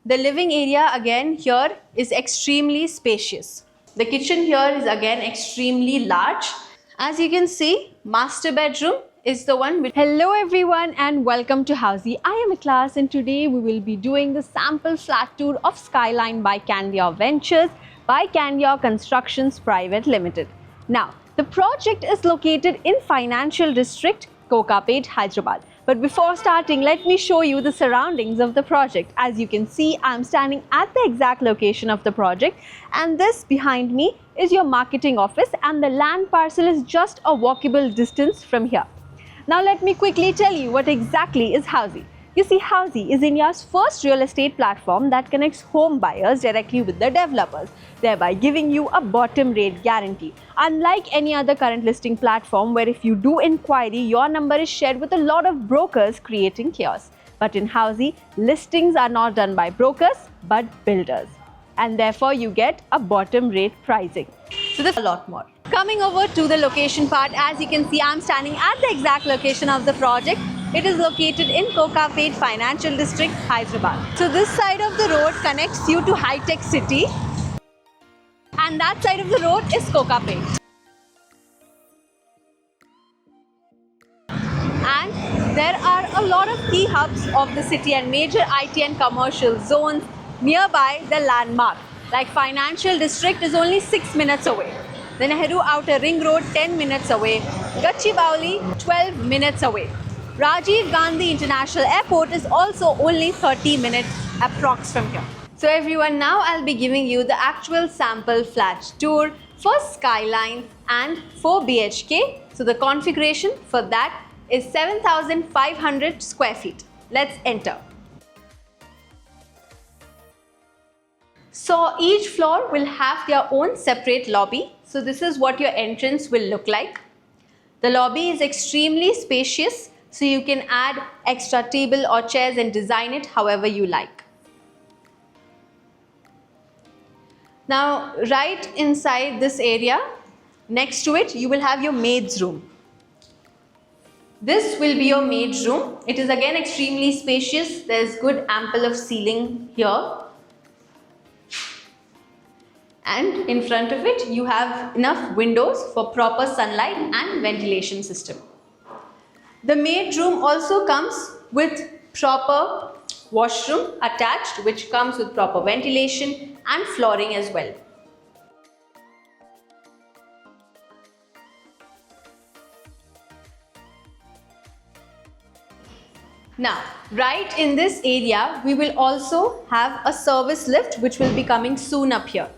the living area again here is extremely spacious. The kitchen here is again extremely large. As you can see, master bedroom is the one with... Hello everyone and welcome to Housey. I am Ikhlas and today we will be doing the sample flat tour of Skyline by Candere Ventures by Candere Constructions Private Limited. Now, the project is located in Financial District, Kokapet, Hyderabad. But before starting, let me show you the surroundings of the project. As you can see, I am standing at the exact location of the project, and this behind me is your marketing office, and the land parcel is just a walkable distance from here. Now let me quickly tell you what exactly is Housey. You see, Housey is India's first real estate platform that connects home buyers directly with the developers, thereby giving you a bottom rate guarantee. Unlike any other current listing platform where if you do inquiry, your number is shared with a lot of brokers creating chaos. But in Housey, listings are not done by brokers but builders, and therefore you get a bottom rate pricing. So there's a lot more. Coming over to the location part, as you can see, I'm standing at the exact location of the project. It is located in Kokapet Financial District, Hyderabad. So this side of the road connects you to High-Tech City, and that side of the road is Kokapet. And there are a lot of key hubs of the city and major IT and commercial zones nearby the landmark. Like Financial District is only 6 minutes away. The Nehru Outer Ring Road 10 minutes away. Gachibowli 12 minutes away. Rajiv Gandhi International Airport is also only 30 minutes approx from here. So everyone, now I'll be giving you the actual sample flat tour for Skyline and 4 BHK. So the configuration for that is 7,500 square feet. Let's enter. So each floor will have their own separate lobby. So this is what your entrance will look like. The lobby is extremely spacious, so you can add extra table or chairs and design it however you like. Now, right inside this area, next to it, you will have your maid's room. This will be your maid's room. It is again extremely spacious. There's good ample of ceiling here. And in front of it, you have enough windows for proper sunlight and ventilation system. The maid room also comes with proper washroom attached, which comes with proper ventilation and flooring as well. Now, right in this area, we will also have a service lift which will be coming soon up here.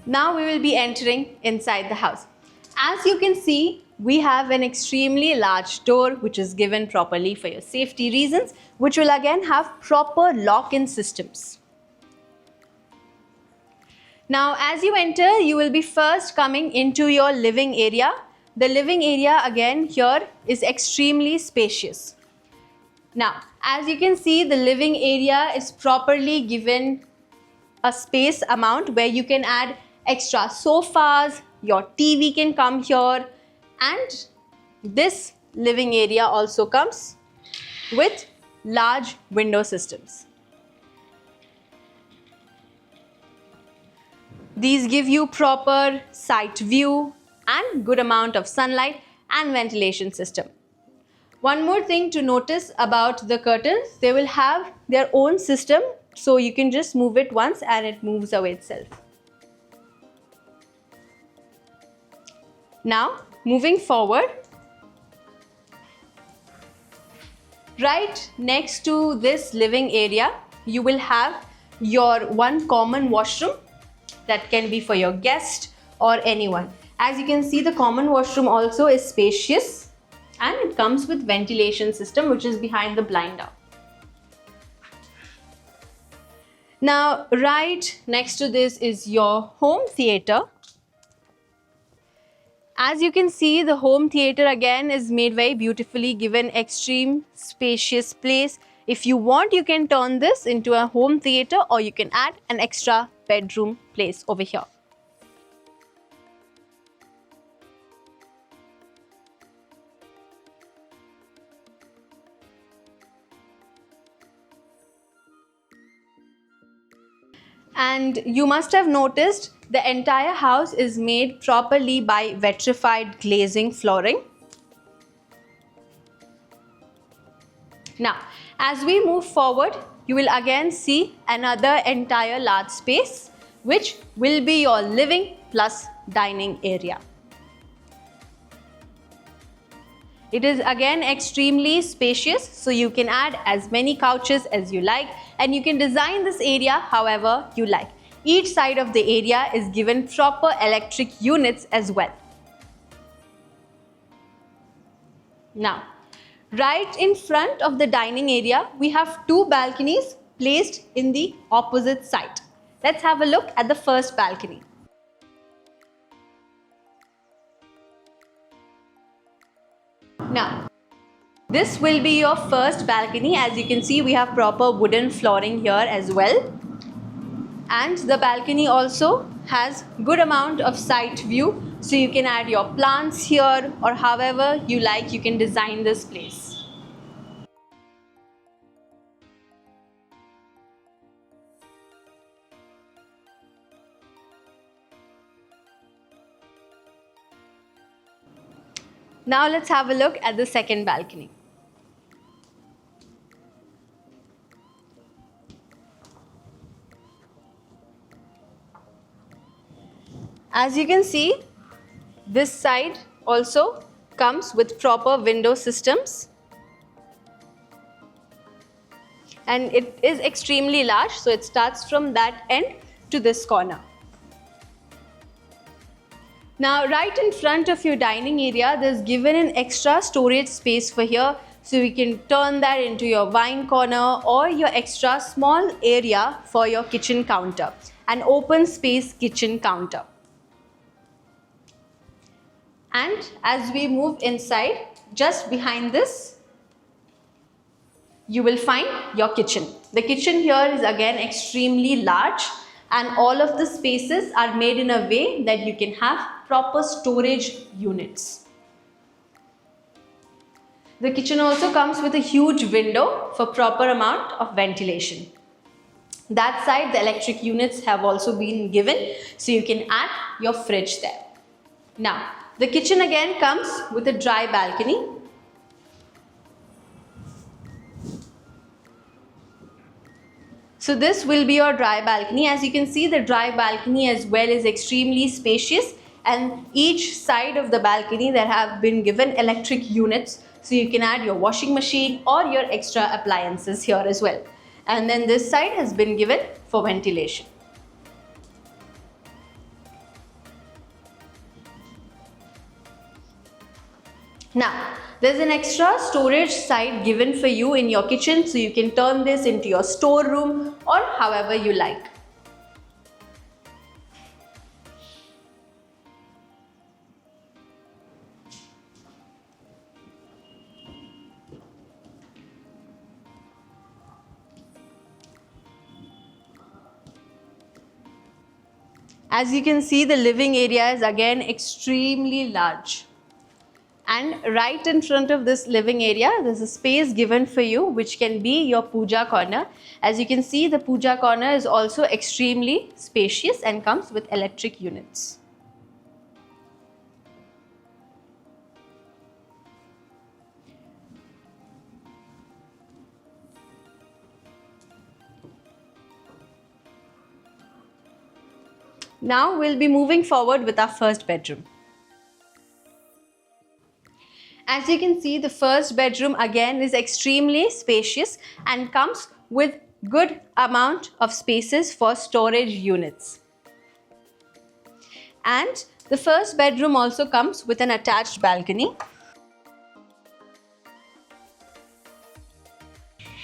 Now we will be entering inside the house. As you can see, we have an extremely large door which is given properly for your safety reasons, which will again have proper lock-in systems. Now as you enter, you will be first coming into your living area. The living area again here is extremely spacious. Now as you can see, the living area is properly given a space amount where you can add extra sofas, your TV can come here, and this living area also comes with large window systems. These give you proper sight view and good amount of sunlight and ventilation system. One more thing to notice about the curtains, they will have their own system, so you can just move it once and it moves away itself. Now, moving forward, right next to this living area, you will have your one common washroom that can be for your guest or anyone. As you can see, the common washroom also is spacious and it comes with ventilation system which is behind the blinder. Now, right next to this is your home theater. As you can see, the home theater again is made very beautifully, given extreme spacious place. If you want, you can turn this into a home theater or you can add an extra bedroom place over here. And you must have noticed the entire house is made properly by vitrified glazing flooring. Now, as we move forward, you will again see another entire large space, which will be your living plus dining area. It is again extremely spacious, so you can add as many couches as you like, and you can design this area however you like. Each side of the area is given proper electric units as well. Now, right in front of the dining area, we have two balconies placed in the opposite side. Let's have a look at the first balcony. Now, this will be your first balcony. As you can see, we have proper wooden flooring here as well. And the balcony also has good amount of sight view, so you can add your plants here, or however you like, you can design this place. Now let's have a look at the second balcony. As you can see, this side also comes with proper window systems. And it is extremely large, so it starts from that end to this corner. Now, right in front of your dining area, there's given an extra storage space for here, so you can turn that into your wine corner or your extra small area for your kitchen counter, an open space kitchen counter. And as we move inside, just behind this, you will find your kitchen. The kitchen here is again extremely large, and all of the spaces are made in a way that you can have proper storage units. The kitchen also comes with a huge window for proper amount of ventilation. That side, the electric units have also been given, so you can add your fridge there. Now, the kitchen again comes with a dry balcony. So this will be your dry balcony. As you can see, the dry balcony as well is extremely spacious, and each side of the balcony there have been given electric units, so you can add your washing machine or your extra appliances here as well. And then this side has been given for ventilation. Now, there's an extra storage side given for you in your kitchen, so you can turn this into your storeroom or however you like. As you can see, the living area is again extremely large. And right in front of this living area, there's a space given for you which can be your puja corner. As you can see, the puja corner is also extremely spacious and comes with electric units. Now we'll be moving forward with our first bedroom. As you can see, the first bedroom again is extremely spacious and comes with good amount of spaces for storage units. And the first bedroom also comes with an attached balcony.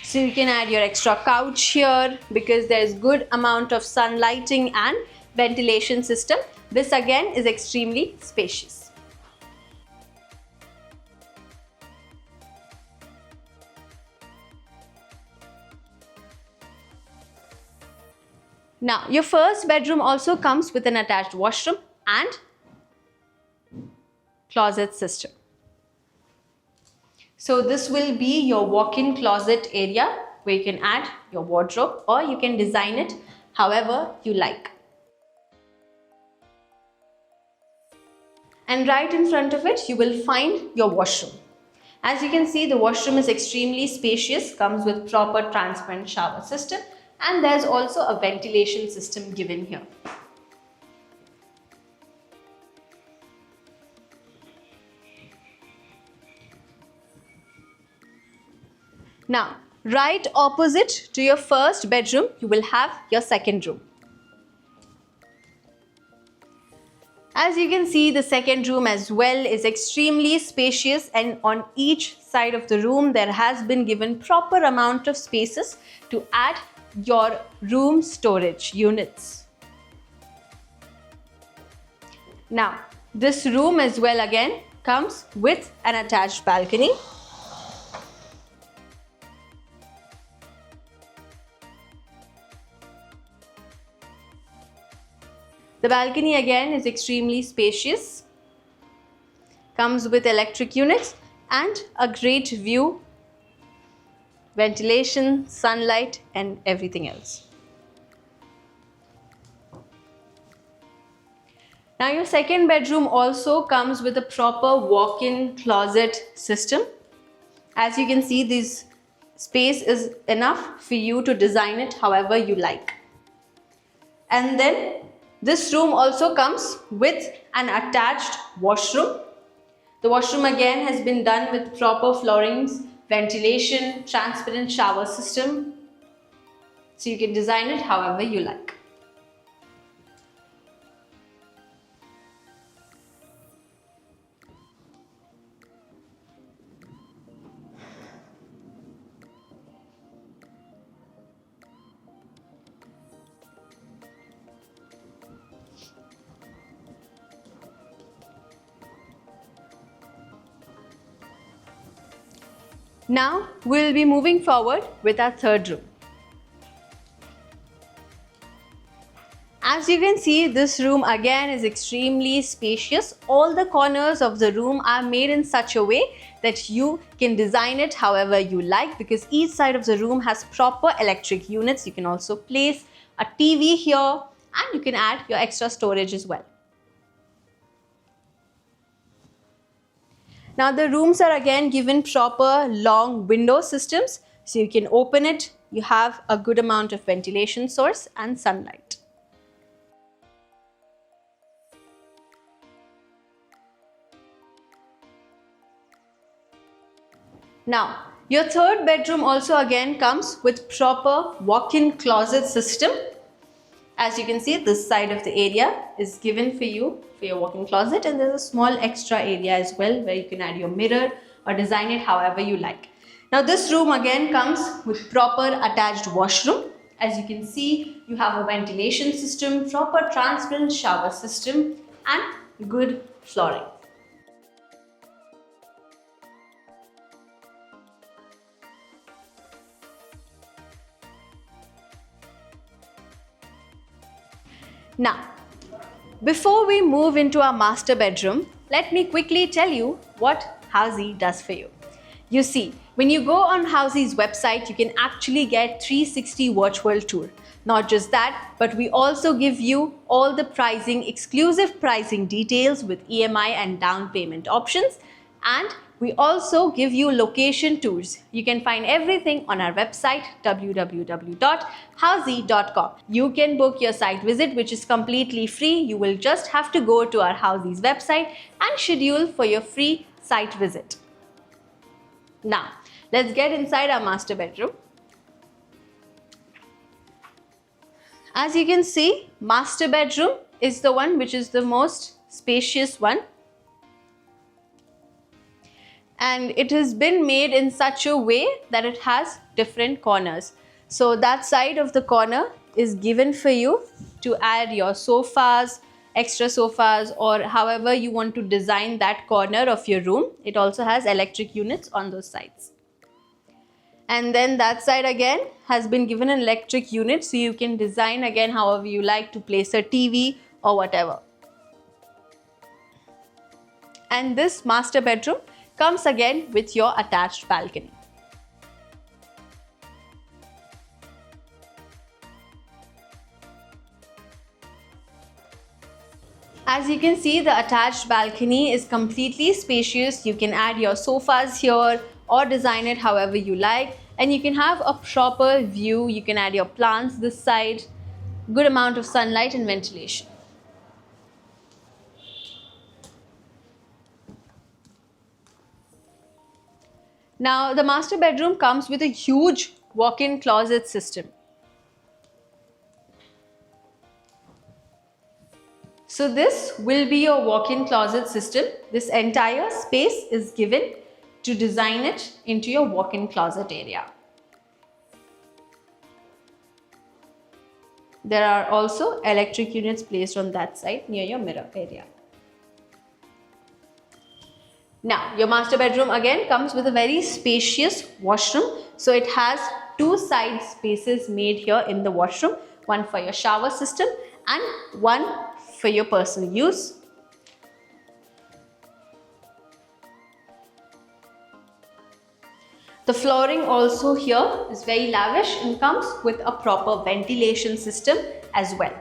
So you can add your extra couch here because there is good amount of sun lighting and ventilation system. This again is extremely spacious. Now, your first bedroom also comes with an attached washroom and closet system. So this will be your walk-in closet area where you can add your wardrobe, or you can design it however you like. And right in front of it, you will find your washroom. As you can see, the washroom is extremely spacious, comes with proper transparent shower system, and there's also a ventilation system given here. Now, right opposite to your first bedroom, you will have your second room. As you can see, the second room as well is extremely spacious, and on each side of the room there has been given proper amount of spaces to add your room storage units. Now, this room as well again comes with an attached balcony. The balcony again is extremely spacious, comes with electric units and a great view, ventilation, sunlight and everything else. Now your second bedroom also comes with a proper walk-in closet system. As you can see, this space is enough for you to design it however you like. And then this room also comes with an attached washroom. The washroom again has been done with proper floorings, ventilation, transparent shower system. So you can design it however you like. Now we'll be moving forward with our third room. As you can see, this room again is extremely spacious. All the corners of the room are made in such a way that you can design it however you like, because each side of the room has proper electric units. You can also place a TV here and you can add your extra storage as well. Now the rooms are again given proper long window systems, so you can open it, you have a good amount of ventilation source and sunlight. Now your third bedroom also again comes with proper walk-in closet system. As you can see, this side of the area is given for you for your walk-in closet, and there's a small extra area as well where you can add your mirror or design it however you like. Now this room again comes with proper attached washroom. As you can see, you have a ventilation system, proper transparent shower system and good flooring. Now, before we move into our master bedroom, let me quickly tell you what Housey does for you. You see, when you go on Housey's website, you can actually get 360 virtual tour. Not just that, but we also give you all the pricing, exclusive pricing details with EMI and down payment options. And we also give you location tours. You can find everything on our website www.housey.com. You can book your site visit, which is completely free. You will just have to go to our Housey's website and schedule for your free site visit. Now, let's get inside our master bedroom. As you can see, master bedroom is the one which is the most spacious one. And it has been made in such a way that it has different corners. So that side of the corner is given for you to add your sofas, extra sofas, or however you want to design that corner of your room. It also has electric units on those sides. And then that side again has been given an electric unit, so you can design again however you like to place a TV or whatever. And this master bedroom comes again with your attached balcony. As you can see, the attached balcony is completely spacious. You can add your sofas here or design it however you like, and you can have a proper view. You can add your plants this side, good amount of sunlight and ventilation. Now, the master bedroom comes with a huge walk-in closet system. So this will be your walk-in closet system. This entire space is given to design it into your walk-in closet area. There are also electric units placed on that side near your mirror area. Now, your master bedroom again comes with a very spacious washroom. So it has two side spaces made here in the washroom, one for your shower system and one for your personal use. The flooring also here is very lavish and comes with a proper ventilation system as well.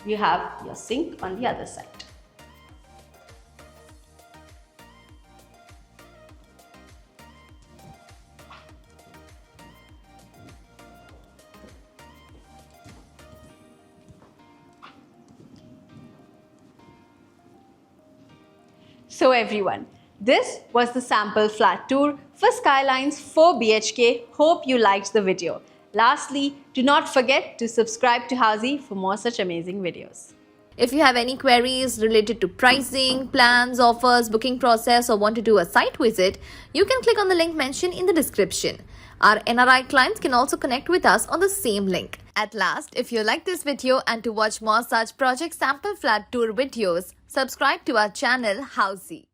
You have your sink on the other side. So everyone, this was the sample flat tour for Skyline's 4 BHK. Hope you liked the video. Lastly, do not forget to subscribe to Housey for more such amazing videos. If you have any queries related to pricing, plans, offers, booking process, or want to do a site visit, you can click on the link mentioned in the description. Our NRI clients can also connect with us on the same link. At last, if you like this video and to watch more such project sample flat tour videos, subscribe to our channel Housey.